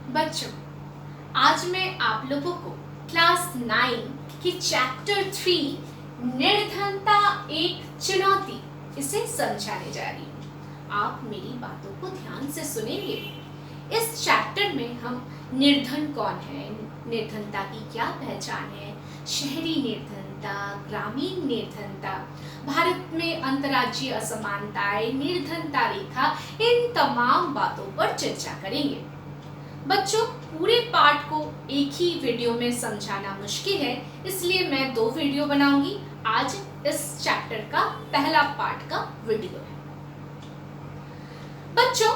बच्चों, आज मैं आप लोगों को क्लास 9 की चैप्टर 3 निर्धनता एक चुनौती इसे समझाने जा रही हूँ। आप मेरी बातों को ध्यान से सुनेंगे। इस चैप्टर में हम निर्धन कौन है, निर्धनता की क्या पहचान है, शहरी निर्धनता, ग्रामीण निर्धनता, भारत में अंतर्राज्यीय असमानताएं, निर्धनता रेखा, इन तमाम बातों पर चर्चा करेंगे। बच्चों, पूरे पाठ को एक ही वीडियो में समझाना मुश्किल है, इसलिए मैं 2 वीडियो बनाऊंगी। आज इस चैप्टर का पहला पार्ट का वीडियो है। बच्चों,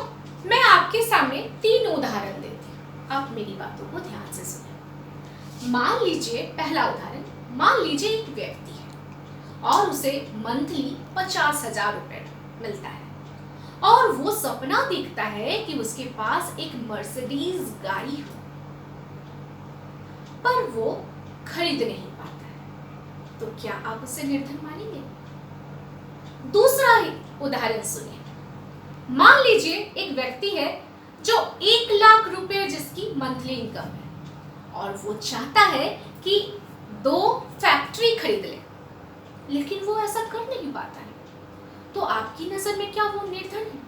मैं आपके सामने 3 उदाहरण देती हूँ। आप मेरी बातों को ध्यान से सुनें। मान लीजिए, पहला उदाहरण, मान लीजिए एक व्यक्ति है और उसे मंथली 50,000 रुपए मिलता है और वो सपना देखता है कि उसके पास एक मर्सिडीज गाड़ी हो, पर वो खरीद नहीं पाता है। तो क्या आप उसे निर्धन मानेंगे? दूसरा उदाहरण सुनिए। मान लीजिए एक व्यक्ति है जो 1 लाख रुपए जिसकी मंथली इनकम है और वो चाहता है कि 2 फैक्ट्री खरीद ले, लेकिन वो ऐसा कर नहीं पाता है। तो आपकी नजर में क्या वो निर्धन है?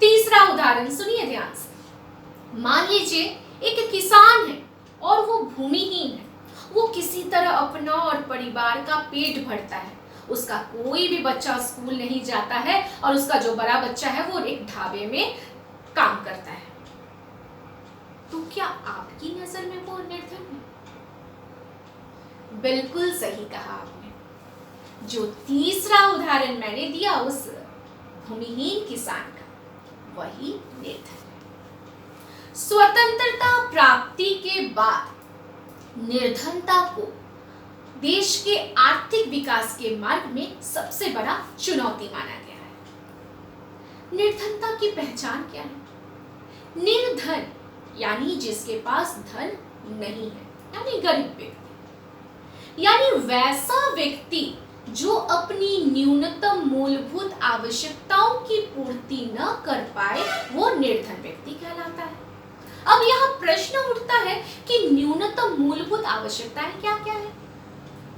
तीसरा उदाहरण सुनिए ध्यान से। मान लीजिए एक किसान है और वो भूमिहीन है। वो किसी तरह अपना और परिवार का पेट भरता है। उसका कोई भी बच्चा स्कूल नहीं जाता है और उसका जो बड़ा बच्चा है वो एक ढाबे में काम करता है। तो क्या आपकी नजर में वो निर्धन है? बिल्कुल सही कहा आपने। जो तीसरा उदाहरण मैंने दिया उस भूमिहीन किसान का, वही निर्धन है। स्वतंत्रता प्राप्ति के बाद निर्धनता को देश के आर्थिक विकास के मार्ग में सबसे बड़ा चुनौती माना गया है। निर्धनता की पहचान क्या है? निर्धन यानी जिसके पास धन नहीं है, यानी गरीब व्यक्ति, यानी वैसा व्यक्ति जो अपनी न्यूनतम मूलभूत आवश्यकताओं की पूर्ति न कर पाए, वो निर्धन व्यक्ति कहलाता है। अब यहाँ प्रश्न उठता है कि न्यूनतम मूलभूत आवश्यकताएं क्या क्या है?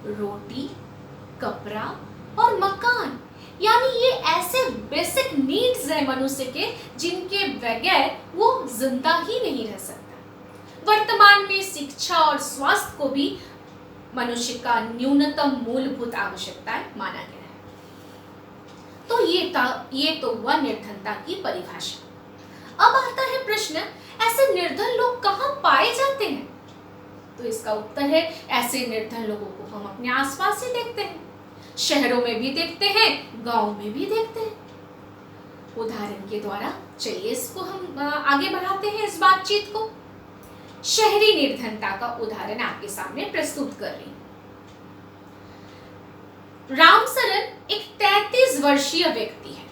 रोटी, कपड़ा और मकान, यानी ये ऐसे बेसिक नीड्स है मनुष्य के जिनके बगैर वो जिंदा ही नहीं रह सकता। वर्तमान में शिक्षा और स्वास्थ्य को भी मनुष्य का न्यूनतम मूलभूत आवश्यकताएं माना गया है। तो ये तो हुआ निर्धनता की परिभाषा। अब आता है प्रश्न, ऐसे निर्धन लोग कहाँ पाए जाते हैं? तो इसका उत्तर है, ऐसे निर्धन लोगों को हम अपने आसपास ही देखते हैं। शहरों में भी देखते हैं, गांव में भी देखते हैं। उदाहरण के द्वारा चलिए इसको हम आगे बढ़ाते हैं इस बातचीत को। शहरी निर्धनता का उदाहरण आपके सामने प्रस्तुत कर रही हूं। रामसरन एक 33 वर्षीय व्यक्ति है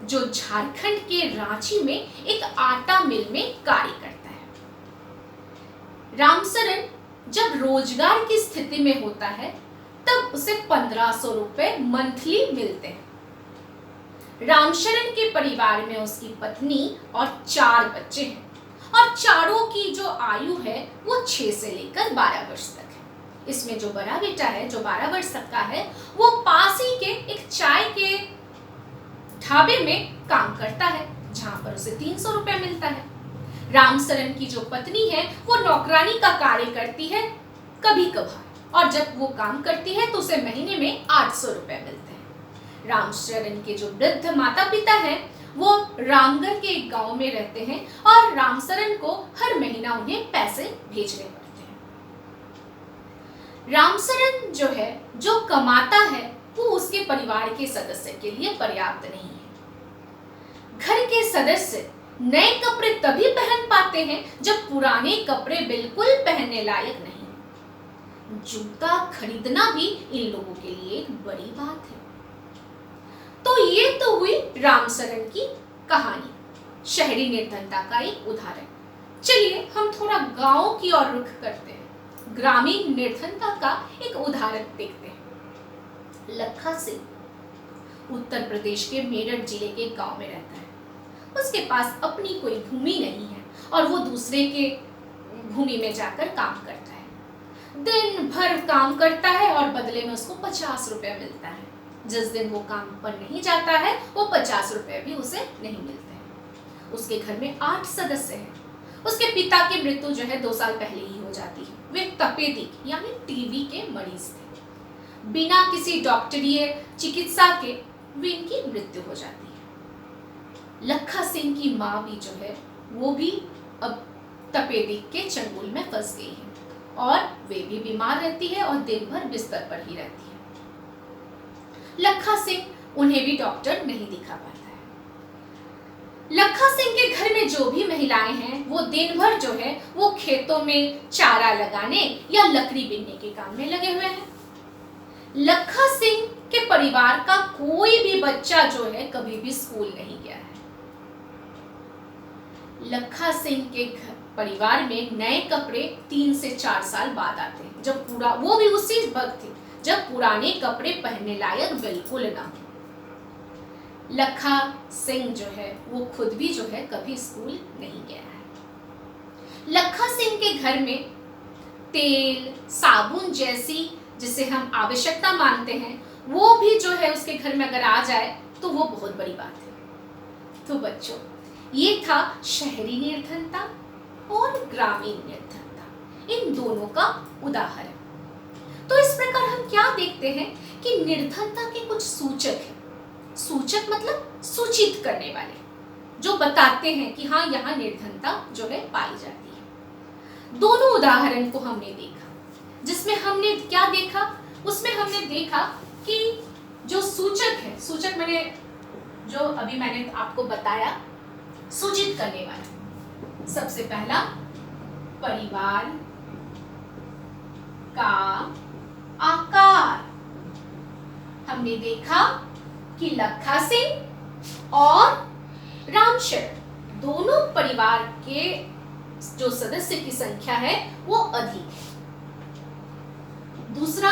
जो झारखंड के रांची में एक आटा मिल में कार्य करता है। रामसरन जब रोजगार की स्थिति में होता है तब उसे 1500 रुपए मंथली मिलते हैं। रामशरण के परिवार में उसकी पत्नी और 4 बच्चे हैं और चारों की जो आयु है वो 6 से लेकर 12 वर्ष तक है। इसमें जो बड़ा बेटा है जो 12 वर्ष तक का है वो पास ही के एक चाय के ढाबे में काम करता है जहां पर उसे 300 रुपए मिलता है। रामसरन की जो पत्नी है वो नौकरानी का कार्य करती है कभी कभार, और जब वो काम करती है तो उसे महीने में 800 रुपए मिलते हैं। रामशरण के जो वृद्ध माता पिता हैं वो रामगढ़ के एक गांव में रहते हैं और रामसरन को हर महीना उन्हें पैसे भेजने पड़ते हैं। रामसरन जो है जो कमाता है वो उसके परिवार के सदस्य के लिए पर्याप्त नहीं है। घर के सदस्य नए कपड़े तभी पहन पाते हैं जब पुराने कपड़े बिल्कुल पहनने लायक नहीं। जूता खरीदना भी इन लोगों के लिए एक बड़ी बात है। तो ये तो हुई रामसरन की कहानी, शहरी निर्धनता का एक उदाहरण। चलिए हम थोड़ा गांव की ओर रुख करते हैं। ग्रामीण निर्धनता का एक उदाहरण देखते हैं। लखा सिंह उत्तर प्रदेश के मेरठ जिले के गांव में रहता है। उसके पास अपनी कोई भूमि नहीं है और वो दूसरे के भूमि में जाकर काम करता है। दिन भर काम करता है और बदले में उसको 50 रुपए मिलता है। जिस दिन वो काम पर नहीं जाता है वो 50 रुपए भी उसे नहीं मिलते हैं। उसके घर में 8 सदस्य हैं। उसके पिता की मृत्यु जो है 2 साल पहले ही हो जाती है। वे तपेदिक यानी टीबी के मरीज थे। बिना किसी डॉक्टरीय चिकित्सा के वे इनकी मृत्यु हो जाती है। लखा सिंह की माँ भी जो है वो भी अब तपेदिक के चंगुल में फंस गई है और वे भी बीमार रहती है और दिन भर बिस्तर पर ही रहती है। लखा सिंह उन्हें भी डॉक्टर नहीं दिखा पाता है। लखा सिंह के घर में जो भी महिलाएं हैं वो दिन भर जो है वो खेतों में चारा लगाने या लकड़ी बीनने के काम में लगे हुए हैं। लखा सिंह के परिवार का कोई भी बच्चा जो है कभी भी स्कूल नहीं गया है। लखा सिंह के परिवार में नए कपड़े 3 से 4 साल बाद आते हैं, जब पूरा वो भी उसी वक्त थे जब पुराने कपड़े पहनने लायक बिल्कुल ना हो। लखा सिंह जो है वो खुद भी जो है कभी स्कूल नहीं गया है। लखा सिंह के घर में तेल साबुन जैसी जिसे हम आवश्यकता मानते हैं वो भी जो है उसके घर में अगर आ जाए तो वो बहुत बड़ी बात है। तो बच्चों, ये था शहरी निर्धनता और ग्रामीण निर्धनता, इन दोनों का उदाहरण। तो इस प्रकार हम क्या देखते हैं कि निर्धनता के कुछ सूचक हैं। सूचक मतलब सूचित करने वाले, जो बताते हैं कि हाँ यहाँ निर्धनता जो है पाई जाती है। दोनों उदाहरण को हमने देखा, जिसमें हमने क्या देखा, उसमें हमने देखा कि जो सूचक है, सूचक मैंने जो अभी मैंने आपको बताया सूचित करने वाला, सबसे पहला परिवार का आकार। हमने देखा कि लखा सिंह और रामशरण दोनों परिवार के जो सदस्य की संख्या है वो अधिक है। दूसरा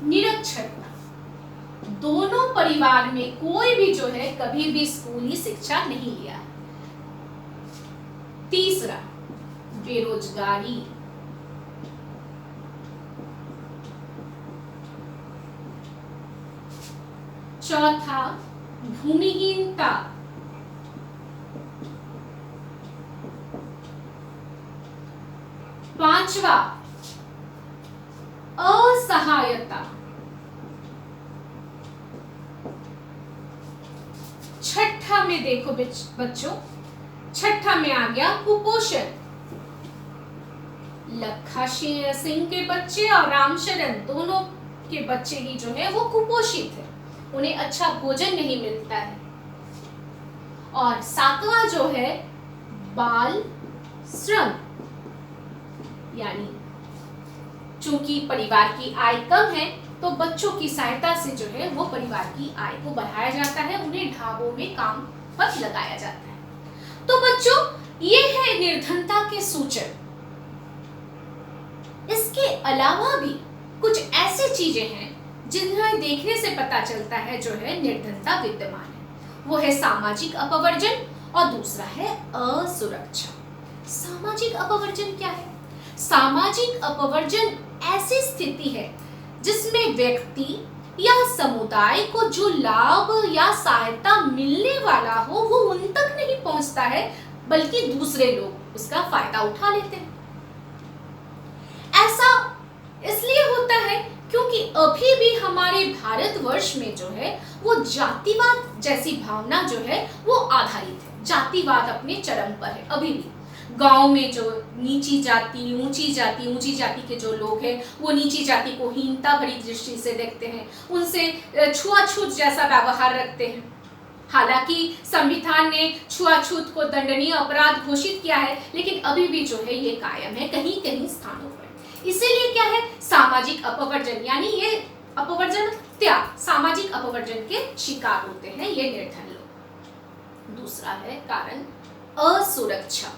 निरक्षरता, दोनों परिवार में कोई भी जो है कभी भी स्कूली शिक्षा नहीं लिया है। तीसरा बेरोजगारी, चौथा भूमिहीनता, पांचवा असहायता, छठा में देखो बच्चों, छठा में आ गया कुपोषण। लखा सिंह के बच्चे और रामशरण दोनों के बच्चे ही जो है वो कुपोषित है, उन्हें अच्छा भोजन नहीं मिलता है। और सातवां जो है बाल श्रम, यानी चूंकि परिवार की आय कम है तो बच्चों की सहायता से जो है वो परिवार की आय को बढ़ाया जाता है, उन्हें ढाबों में काम पर लगाया जाता है। तो बच्चों, ये है निर्धनता के सूचक। इसके अलावा भी कुछ ऐसी चीजें हैं जिन्हें देखने से पता चलता है जो है निर्धनता विद्यमान है। वो है सामाजिक अपवर्जन और दूसरा है असुरक्षा। सामाजिक अपवर्जन क्या है? सामाजिक अपवर्जन ऐसी स्थिति है जिसमें व्यक्ति या समुदाय को जो लाभ या सहायता मिलने वाला हो वो उन तक नहीं पहुंचता है, बल्कि दूसरे लोग उसका फायदा उठा लेते हैं। ऐसा इसलिए होता है क्योंकि अभी भी हमारे भारतवर्ष में जो है वो जातिवाद जैसी भावना जो है वो आधारित है। जातिवाद अपने चरम पर है। अभी भी गांव में जो नीची जाति ऊंची जाति के जो लोग हैं वो नीची जाति को हीनता भरी दृष्टि से देखते हैं, उनसे छुआछूत जैसा व्यवहार रखते हैं। हालांकि संविधान ने छुआछूत को दंडनीय अपराध घोषित किया है, लेकिन अभी भी जो है ये कायम है कहीं कहीं स्थानों पर। इसीलिए क्या है, सामाजिक अपवर्जन, यानी ये अपवर्जन त्याग, सामाजिक अपवर्जन के शिकार होते हैं ये निर्धन लोग। दूसरा है कारण असुरक्षा।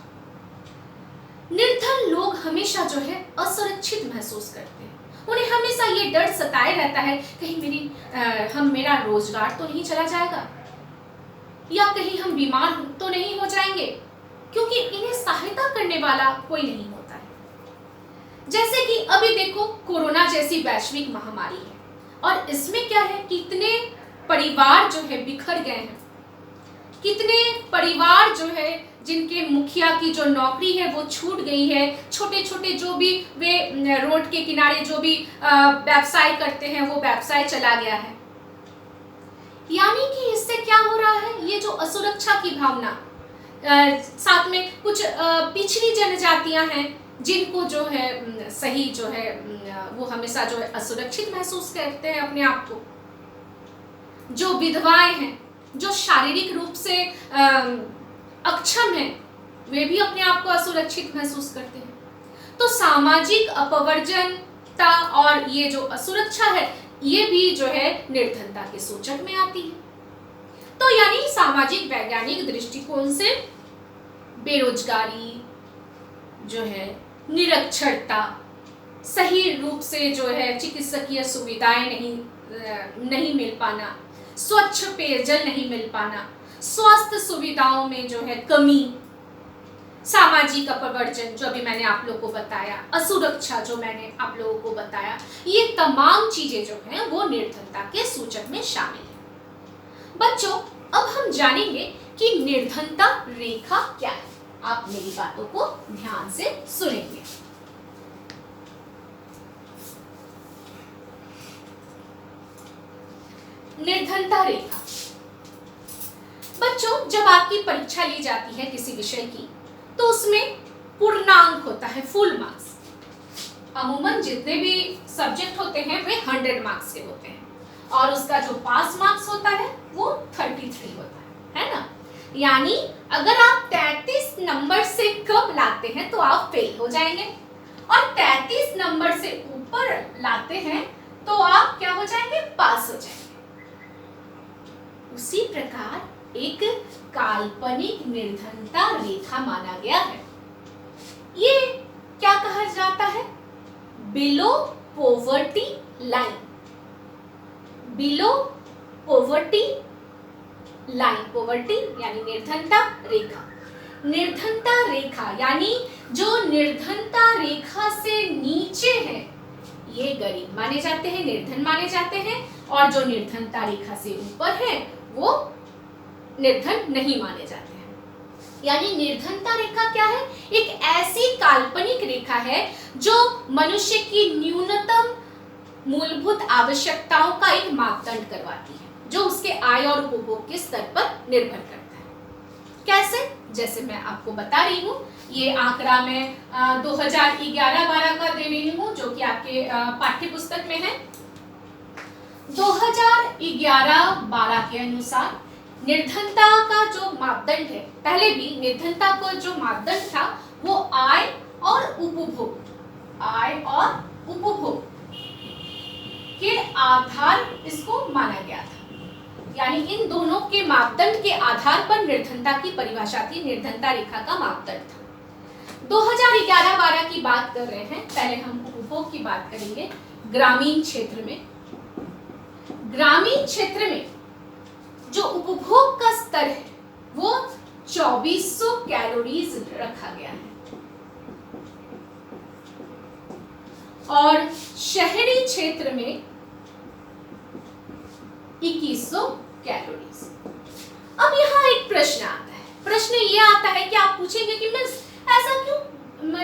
निर्धन लोग हमेशा जो है असुरक्षित महसूस करते हैं। उन्हें हमेशा ये डर सताए रहता है कहीं मेरा रोजगार तो नहीं चला जाएगा, या कहीं हम बीमार तो नहीं हो जाएंगे, क्योंकि इन्हें सहायता करने वाला कोई नहीं होता है। जैसे कि अभी देखो कोरोना जैसी वैश्विक महामारी है और इसमें क्या है, कितने परिवार जो है बिखर गए हैं, कितने परिवार जो है जिनके मुखिया की जो नौकरी है वो छूट गई है, छोटे छोटे जो भी वे रोड के किनारे जो भी व्यवसाय करते हैं वो व्यवसाय चला गया है। यानी कि इससे क्या हो रहा है, ये जो असुरक्षा की भावना, साथ में कुछ पिछड़ी जनजातियां हैं जिनको जो है सही जो है वो हमेशा जो है असुरक्षित महसूस करते हैं अपने आप को, जो विधवाएं हैं, जो शारीरिक रूप से अक्षम हैं, वे भी अपने आप को असुरक्षित महसूस करते हैं। तो सामाजिक अपवर्जनता और ये जो असुरक्षा है ये भी जो है निर्धनता के सूचक में आती है। तो यानी सामाजिक वैज्ञानिक दृष्टिकोण से बेरोजगारी जो है, निरक्षरता, सही रूप से जो है चिकित्सकीय सुविधाएं नहीं मिल पाना, स्वच्छ पेयजल नहीं मिल पाना, स्वास्थ्य सुविधाओं में जो है कमी, सामाजिक अपवर्जन जो अभी मैंने आप लोगों को बताया, असुरक्षा जो मैंने आप लोगों को बताया, ये तमाम चीजें जो हैं वो निर्धनता के सूचक में शामिल है। बच्चों अब हम जानेंगे कि निर्धनता रेखा क्या है। आप मेरी बातों को ध्यान से सुनेंगे। निर्धनता रेखा, बच्चों जब आपकी परीक्षा ली जाती है किसी विषय की तो उसमें पूर्णांक होता है, फुल मार्क्स। अमूमन जितने भी सब्जेक्ट होते हैं वे 100 मार्क्स के होते हैं और उसका जो पास मार्क्स होता है वो 33 होता है ना। यानी अगर आप 33 नंबर से कम लाते हैं तो आप फेल हो जाएंगे और 33 नंबर से ऊपर लाते हैं तो आप क्या हो जाएंगे, पास हो जाएंगे। उसी प्रकार एक काल्पनिक निर्धनता रेखा माना गया है। ये क्या कहा जाता है, below poverty line, below poverty line, poverty यानी निर्धनता रेखा। निर्धनता रेखा यानी जो निर्धनता रेखा से नीचे है ये गरीब माने जाते हैं, निर्धन माने जाते हैं, और जो निर्धनता रेखा से ऊपर है वो निर्धन नहीं माने जाते हैं। यानी निर्धनता रेखा क्या है, एक ऐसी काल्पनिक रेखा है जो मनुष्य की न्यूनतम मूलभूत आवश्यकताओं का एक मापदंड करवाती है, जो उसके आय और उपभोग के स्तर पर निर्भर करता है। कैसे, जैसे मैं आपको बता रही हूँ, ये आंकड़ा मैं 2011-12 का दे रही हूँ जो कि आपके पाठ्य पुस्तक में है। 2011-12 के अनुसार निर्धनता का जो मापदंड है, पहले भी निर्धनता का जो मापदंड था वो आय और उपभोग, आय और उपभोग के आधार इसको माना गया था। यानी इन दोनों के मापदंड के आधार पर निर्धनता की परिभाषा थी, निर्धनता रेखा का मापदंड था। 2011-12 की बात कर रहे हैं, पहले हम उपभोग की बात करेंगे। ग्रामीण क्षेत्र में, ग्रामीण क्षेत्र में जो उपभोग का स्तर है वो 2400 कैलोरीज रखा गया है और शहरी क्षेत्र में 2100 कैलोरीज। अब यहाँ एक प्रश्न आता है, प्रश्न ये आता है कि आप पूछेंगे कि मिस ऐसा क्यों,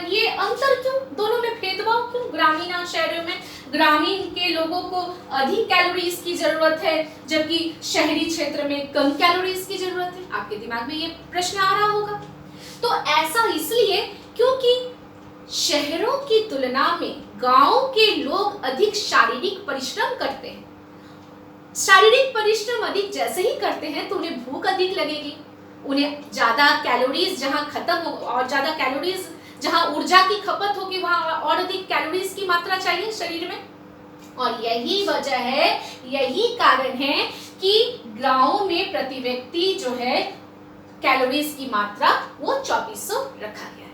ये अंतर क्यों, दोनों में भेदभाव क्यों, ग्रामीण और शहरों में ग्रामीण के लोगों को अधिक कैलोरीज की जरूरत है जबकि शहरी क्षेत्र में कम कैलोरीज की जरूरत है। आपके दिमाग में ये प्रश्न आ रहा होगा। तो ऐसा इसलिए क्योंकि शहरों की तुलना में गांव के लोग अधिक शारीरिक परिश्रम करते हैं। शारीरिक परिश्रम अधिक जैसे ही करते हैं तो उन्हें भूख अधिक लगेगी, उन्हें ज्यादा कैलोरीज जहां खत्म हो और ज्यादा कैलोरीज जहां ऊर्जा की खपत होगी वहां और अधिक कैलोरीज की मात्रा चाहिए शरीर में। और यही वजह है, यही कारण है कि गांव में प्रति व्यक्ति जो है कैलोरीज की मात्रा वो 2400 रखा गया है।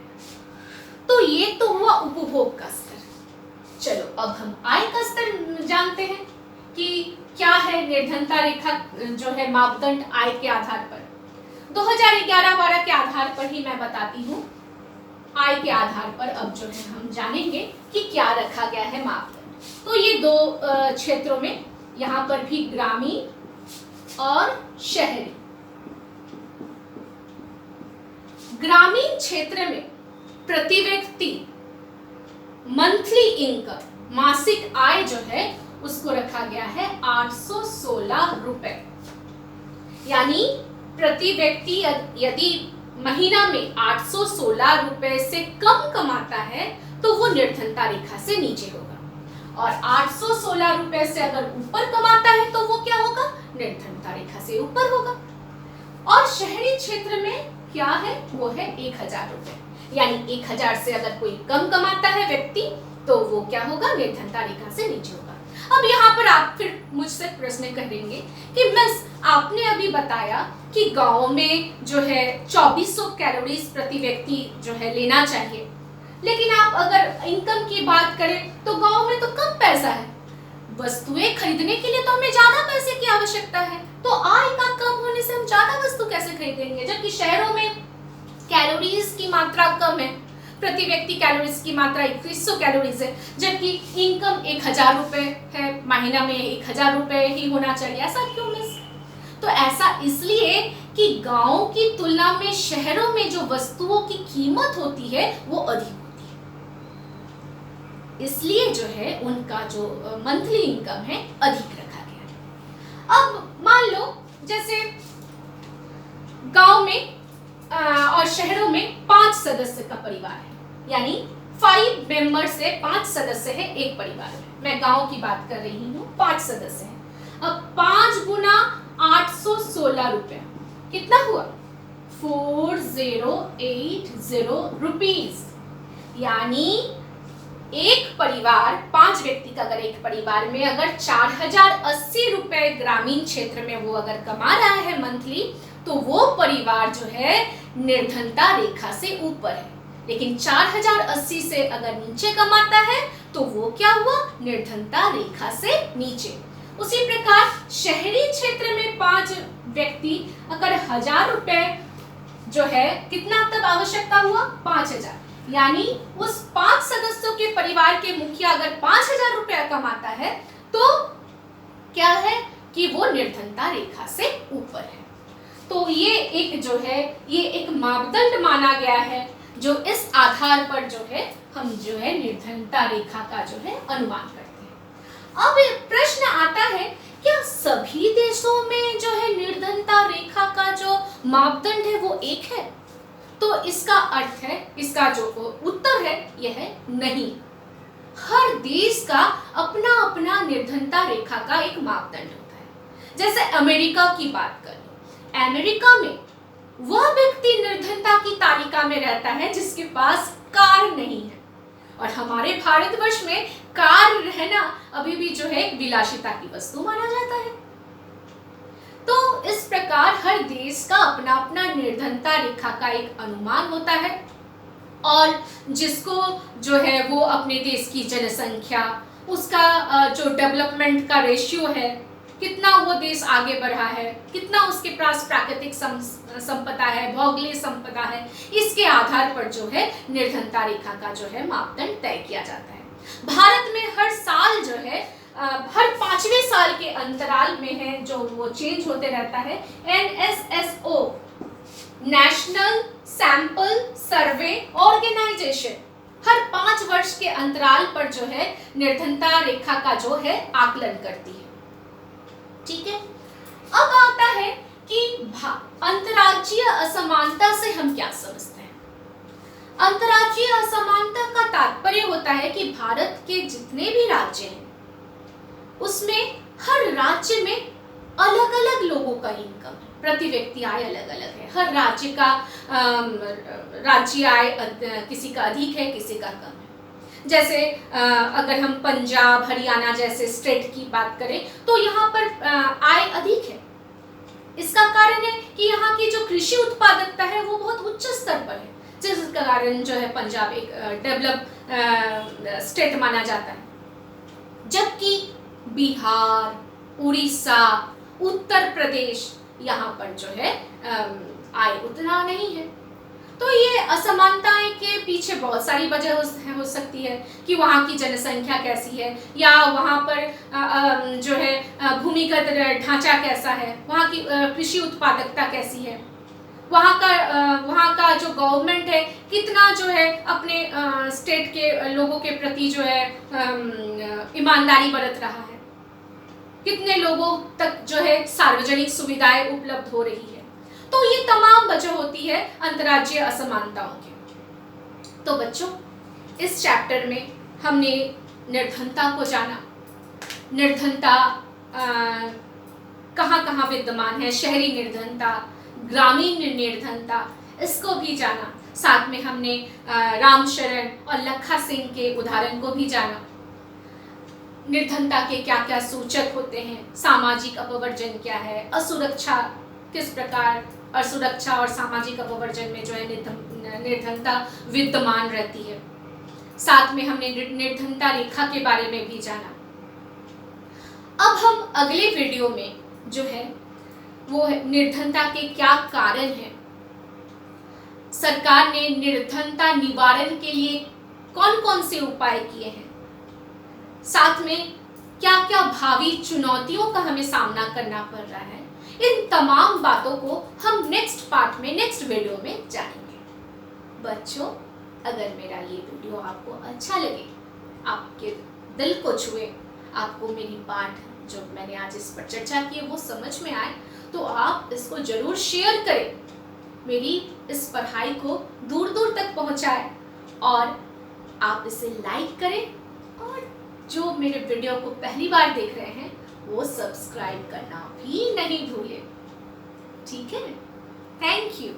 तो ये तो हुआ उपभोग का स्तर। चलो अब हम आय का स्तर जानते हैं कि क्या है निर्धनता रेखा जो है मापदंड आय के आधार पर। 2011-12 के आधार पर ही मैं बताती हूँ, आय के आधार पर अब जो है हम जानेंगे कि क्या रखा गया है मापदंड। तो ये दो क्षेत्रों में, यहाँ पर भी ग्रामीण और शहरी। ग्रामीण क्षेत्र में प्रति व्यक्ति मंथली इनकम, मासिक आय जो है उसको रखा गया है 816 रुपए। यानी प्रति व्यक्ति यदि महीना में 816 रुपए से कम कमाता है तो वो निर्धनता रेखा से नीचे होगा, और 816 रुपए से अगर ऊपर कमाता है तो वो क्या होगा, निर्धनता रेखा से ऊपर होगा। और शहरी क्षेत्र में क्या है, वो है 1000 रुपए। यानी 1000 से अगर कोई कम कमाता है व्यक्ति तो वो क्या होगा, निर्धनता रेखा से नीचे होगा। अब यहाँ पर आप फिर मुझसे प्रश्न करेंगे कि मिस आपने अभी बताया कि गांव में जो है 2400 कैलोरीज प्रति व्यक्ति जो है लेना चाहिए, लेकिन आप अगर इनकम की बात करें तो गांव में तो कम पैसा है, वस्तुएं खरीदने के लिए तो हमें ज्यादा पैसे की आवश्यकता है, तो आय का कम होने से हम ज्यादा वस्तु कैसे खरीदेंगे, जबकि शहरों में कैलोरीज की मात्रा कम है, प्रति व्यक्ति कैलोरीज की मात्रा 2100 कैलोरीज है, जबकि इनकम 1000 रुपए है, महीना में 1000 रुपए ही होना चाहिए। ऐसा क्यों मिस? तो ऐसा इसलिए कि गांव की तुलना में शहरों में जो वस्तुओं की कीमत होती है वो अधिक होती है, इसलिए जो है उनका जो मंथली इनकम है अधिक रखा गया है। अब मान लो जैसे गांव में और शहरों में 5 सदस्य का परिवार है, यानी 5 मेंबर से 5 सदस्य है एक परिवार में। मैं गांव की बात कर रही हूँ, 5 सदस्य हैं। अब 5 गुना 816 रुपया कितना हुआ, 4080 रुपीज। यानी एक परिवार, 5 व्यक्ति का अगर एक परिवार में अगर 4080 रुपए ग्रामीण क्षेत्र में वो अगर कमा रहा है मंथली, तो वो परिवार जो है निर्धनता रेखा से ऊपर है। लेकिन 4080 से अगर नीचे कमाता है तो वो क्या हुआ, निर्धनता रेखा से नीचे। उसी प्रकार शहरी क्षेत्र में 5 व्यक्ति अगर 1000 रुपए जो है कितना तब आवश्यकता हुआ, 5000। यानी उस 5 सदस्यों के परिवार के मुखिया अगर 5000 रुपया कमाता है तो क्या है कि वो निर्धनता रेखा से ऊपर है। तो ये एक जो है, ये एक मापदंड माना गया है, जो इस आधार पर जो है हम जो है निर्धनता रेखा का जो है अनुमान करते हैं। अब प्रश्न आता है, क्या सभी देशों में जो है निर्धनता रेखा का जो मापदंड है वो एक है? तो इसका अर्थ है, इसका जो उत्तर है यह है नहीं। हर देश का अपना अपना निर्धनता रेखा का एक मापदंड होता है। जैसे अमेरिका की बात करें, अमेरिका में वह व्यक्ति निर्धनता की तालिका में रहता है जिसके पास कार नहीं है, और हमारे भारतवर्ष में कार रहना अभी भी जो है एक विलासिता की वस्तु माना जाता है। तो इस प्रकार हर देश का अपना अपना निर्धनता रेखा का एक अनुमान होता है, और जिसको जो है वो अपने देश की जनसंख्या, उसका जो डेवलपमेंट का रेशियो है, कितना वो देश आगे बढ़ा है, कितना उसके पास प्राकृतिक संपदा है, भौगोलिक संपदा है, इसके आधार पर जो है निर्धनता रेखा का जो है मापदंड तय किया जाता है। भारत में हर साल जो है हर 5वें साल के अंतराल में है जो वो चेंज होते रहता है, NSSO national sample survey organisation हर 5 वर्ष के अंतराल पर जो है निर्धनता रेखा का जो है आकलन करती है। ठीक है, अब आता है कि अंतर्राज्यीय असमानता से हम क्या समझते हैं। अंतर्राज्यीय असमानता का तात्पर्य होता है कि भारत के जितने भी राज्य हैं उसमें हर राज्य में अलग अलग लोगों का इनकम है, प्रति व्यक्ति आय अलग अलग है। हर राज्य का राज्य आय किसी का अधिक है, किसी का कम है। जैसे अगर हम पंजाब, हरियाणा जैसे स्टेट की बात करें तो यहाँ पर आय अधिक है। इसका कारण है कि यहाँ की जो कृषि उत्पादकता है वो बहुत उच्च स्तर पर है, जिसका कारण जो है पंजाब एक डेवलप स्टेट माना जाता है। जबकि बिहार, उड़ीसा, उत्तर प्रदेश यहाँ पर जो है आय उतना नहीं है। तो ये असमानताएं के पीछे बहुत सारी वजह हो सकती है कि वहाँ की जनसंख्या कैसी है, या वहाँ पर जो है भूमिगत ढांचा कैसा है, वहाँ की कृषि उत्पादकता कैसी है, वहाँ का जो गवर्नमेंट है कितना जो है अपने स्टेट के लोगों के प्रति जो है ईमानदारी बरत रहा है, कितने लोगों तक जो है सार्वजनिक सुविधाएं उपलब्ध हो रही है। तो ये तमाम वजह होती है अंतर्राज्यीय असमानताओं की। तो बच्चों, इस चैप्टर में हमने निर्धनता को जाना, निर्धनता कहाँ कहाँ विद्यमान है, शहरी निर्धनता, ग्रामीण निर्धनता, इसको भी जाना। साथ में हमने रामशरण और लखा सिंह के उदाहरण को भी जाना। निर्धनता के क्या क्या सूचक होते हैं, सामाजिक अपवर्जन क्या है, असुरक्षा किस प्रकार, असुरक्षा और सामाजिक अपवर्जन में जो है निर्धनता विद्यमान रहती है। साथ में हमने निर्धनता रेखा के बारे में भी जाना। अब हम अगले वीडियो में जो है वो है निर्धनता के क्या कारण हैं, सरकार ने निर्धनता निवारण के लिए कौन कौन से उपाय किए हैं, साथ में क्या क्या भावी चुनौतियों का हमें सामना करना पड़ रहा है, इन तमाम बातों को हम नेक्स्ट पार्ट में, नेक्स्ट वीडियो में जानेंगे। बच्चों, अगर मेरा ये वीडियो आपको अच्छा लगे, आपके दिल को छुए, आपको मेरी बात जो मैंने आज इस पर चर्चा की है वो समझ में आए, तो आप इसको जरूर शेयर करें, मेरी इस पढ़ाई को दूर दूर तक पहुंचाएं, और आप इसे लाइक करें, और जो मेरे वीडियो को पहली बार देख रहे हैं वो सब्सक्राइब करना भी नहीं भूलें। ठीक है? Thank you.